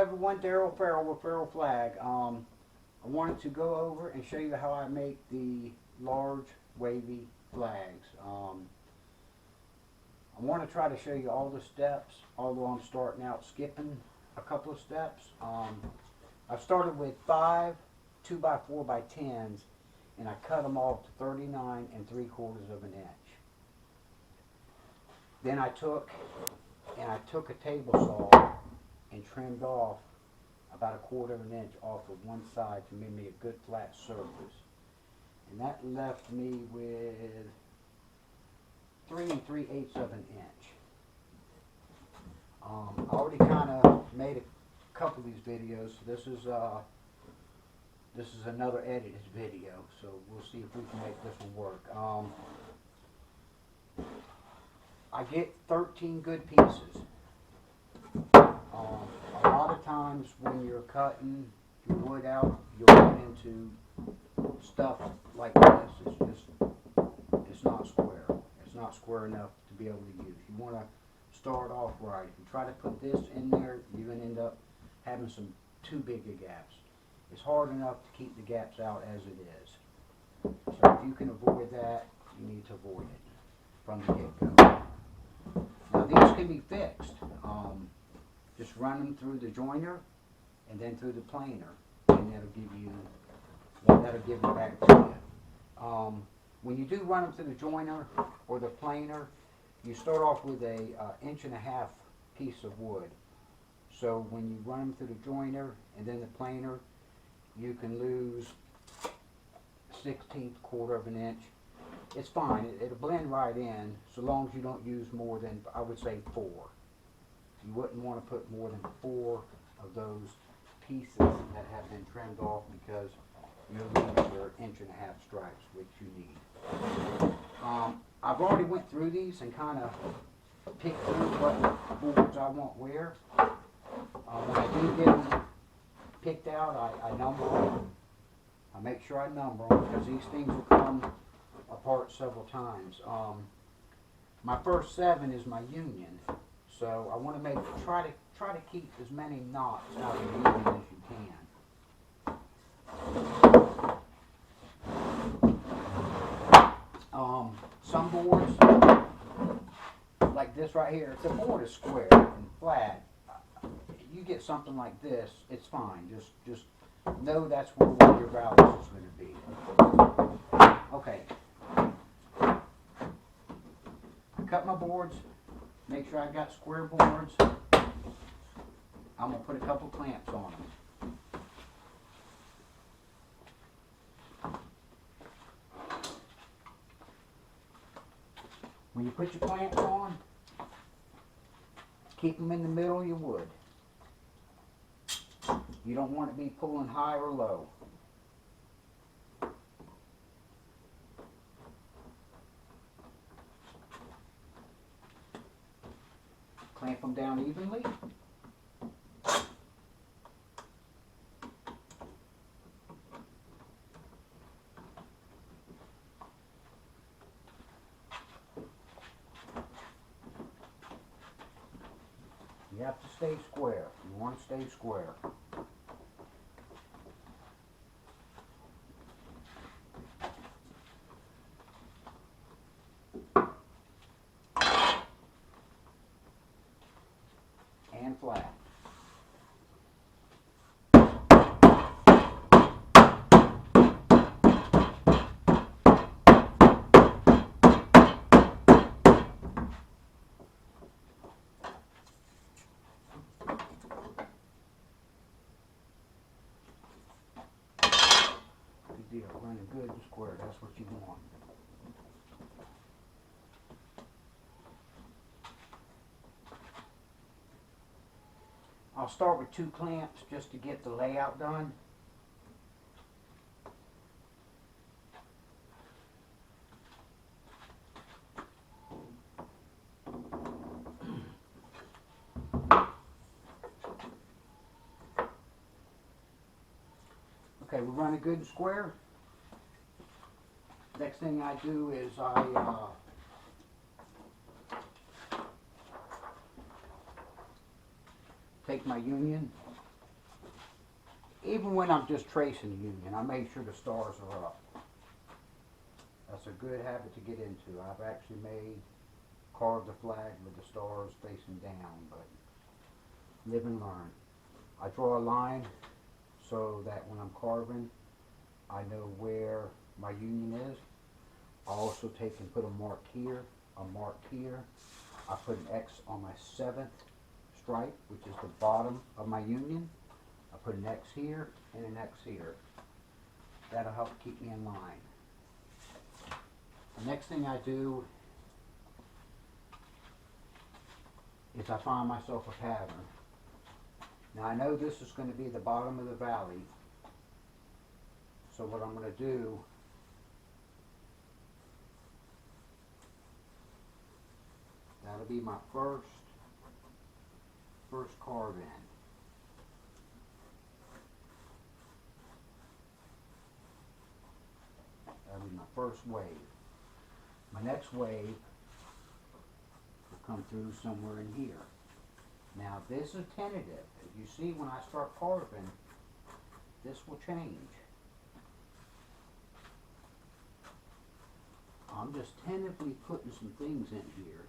everyone, Daryl Farrell with Farrell Flag. I wanted to go over and show you how I make the large wavy flags. I want to try to show you all the steps, although I'm starting out skipping a couple of steps. I've started with 5 2x4x10s, and I cut them off to 39 3/4 of an inch. Then I took a table saw and trimmed off about 1/4 of an inch off of one side to make me a good flat surface. And that left me with 3 3/8 of an inch. I already kind of made a couple of these videos. So this is another edited video, so we'll see if we can make this one work. I get 13 good pieces. A lot of times when you're cutting your wood out, you'll run into stuff like this. It's not square. It's not square enough to be able to use. You want to start off right. If you try to put this in there, you're going to end up having some too big of gaps. It's hard enough to keep the gaps out as it is. So if you can avoid that, you need to avoid it from the get-go. Now these can be fixed. Just run them through the joiner and then through the planer, and that'll give it back to you. When you do run them through the joiner or the planer, you start off with a 1.5 inch piece of wood. So when you run them through the joiner and then the planer, you can lose 1/16 of an inch. It's fine. It'll blend right in so long as you don't use more than, I would say, 4. You wouldn't want to put more than 4 of those pieces that have been trimmed off, because you'll lose your 1.5 inch stripes, which you need. I've already went through these and kind of picked through what boards I want where. When I do get them picked out, I number them. I make sure I number them, because these things will come apart several times. My first 7 is my union, so I want to try to keep as many knots out of the union as you can. Some boards, like this right here, if the board is square and flat, you get something like this, it's fine. Just know that's where one of your values is going to be. Okay. I cut my boards, make sure I got square boards. I'm going to put a couple clamps on them. When you put your clamps on, keep them in the middle of your wood. You don't want to be pulling high or low. Clamp them down evenly. You have to stay square. You want to stay square. And flat. Good deal. Running good and square. That's what you want. I'll start with 2 clamps just to get the layout done. Okay, we're running good and square. Next thing I do is I take my union even when I'm just tracing the union, I make sure the stars are up. That's a good habit to get into. I've actually carved the flag with the stars facing down, but live and learn. I draw a line so that when I'm carving, I know where my union is. I also take and put a mark here, a mark here. I put an X on my 7th stripe, which is the bottom of my union. I put an X here and an X here. That'll help keep me in line. The next thing I do is I find myself a pattern. Now I know this is going to be the bottom of the valley, so what I'm going to do, that'll be my first carve in. That'll be my first wave. My next wave will come through somewhere in here. Now this is tentative. As you see, when I start carving, this will change. I'm just tentatively putting some things in here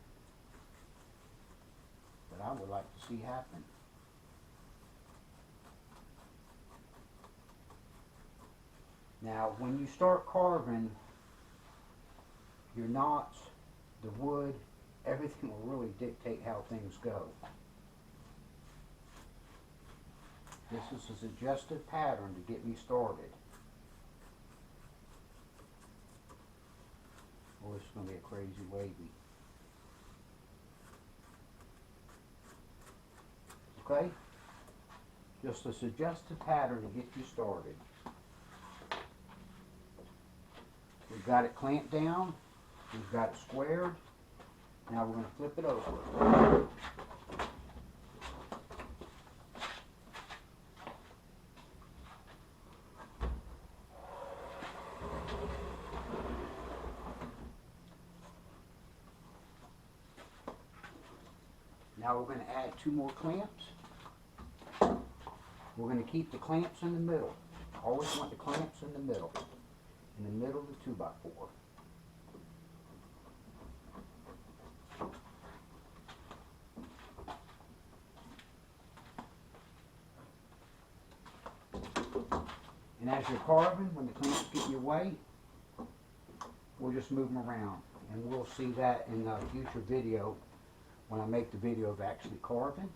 that I would like to see happen. Now when you start carving, your knots, the wood, everything will really dictate how things go. This is a suggested pattern to get me started. Oh, this is going to be a crazy wavy. Okay? Just a suggested pattern to get you started. We've got it clamped down. We've got it squared. Now we're going to flip it over. Now we're going to add 2 more clamps. We're going to keep the clamps in the middle. Always want the clamps in the middle. In the middle of the 2x4. And as you're carving, when the clamps get in your way, we'll just move them around. And we'll see that in a future video when I make the video of actually carving.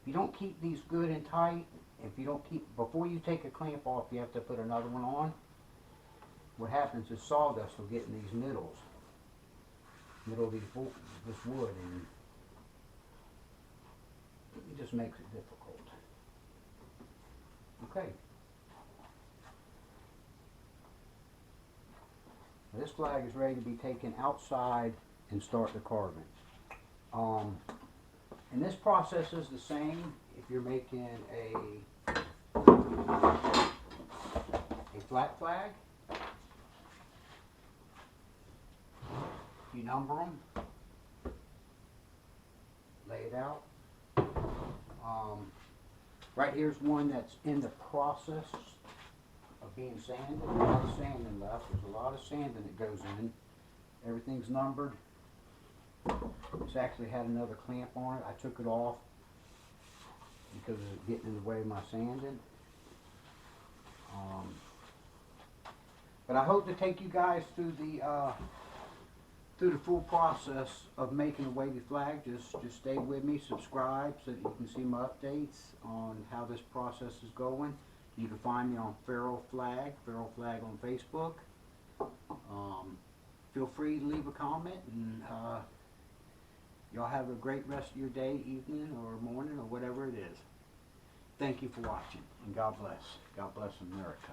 If you don't keep these good and tight, before you take a clamp off, you have to put another one on. What happens is sawdust will get in these middle of this wood, and it just makes it difficult. Okay. Now this flag is ready to be taken outside and start the carving. And this process is the same if you're making a flat flag. You number them, lay it out. Right here's one that's in the process of being sanded. There's a lot of sanding left. There's a lot of sanding that goes in. Everything's numbered. This actually had another clamp on it. I took it off because it was getting in the way of my sanding. But I hope to take you guys through the full process of making a wavy flag. Just stay with me, subscribe so that you can see my updates on how this process is going. You can find me on Feral Flag on Facebook. Feel free to leave a comment, and y'all have a great rest of your day, evening, or morning, or whatever it is. Thank you for watching, and God bless. God bless America.